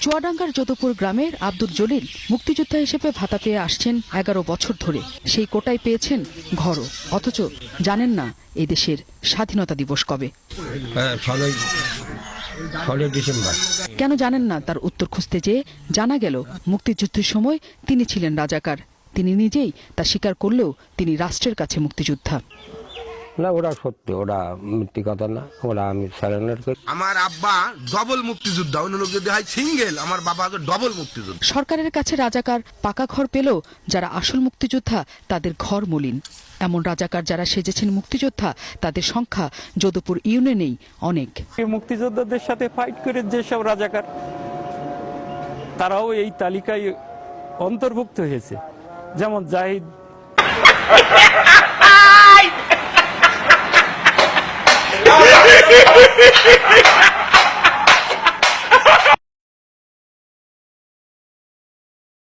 চুয়াডাঙ্গার যদুপুর গ্রামের আব্দুল জলিল মুক্তিযোদ্ধা হিসেবে ভাতা পেয়ে আসছেন ১১ বছর ধরে। সেই কোটায় পেয়েছেন ঘরও, অথচ জানেন না এই দেশের স্বাধীনতা দিবস কবে। 6 ডিসেম্বর। কেন জানেন না তার উত্তর খুঁজতে যেয়ে জানা গেল মুক্তিযুদ্ধের সময় তিনি ছিলেন রাজাকার। তিনি নিজেই তা স্বীকার করলেও তিনি রাষ্ট্রের কাছে মুক্তিযোদ্ধা। না, ওরা সত্যি, ওরা মিথ্যে কথা না, ওরা আমি সারেন্ডার করি। আমার আব্বা ডবল মুক্তিযোদ্ধা, অন্য লোক যদি হয় সিঙ্গেল, আমার বাবা ডবল মুক্তিযোদ্ধা। সরকারের কাছে রাজাকার পাকা ঘর পেলেও যারা আসল মুক্তিযোদ্ধা তাদের ঘর মলিন। এমন রাজাকার যারা সেজেছেন মুক্তিযোদ্ধা তাদের সংখ্যা যদুপুর ইউনিয়নেই অনেক। মুক্তিযোদ্ধাদের সাথে ফাইট করে যেসব রাজাকার তারাও এই তালিকায় অন্তর্ভুক্ত হয়েছে, যেমন জাহিদ।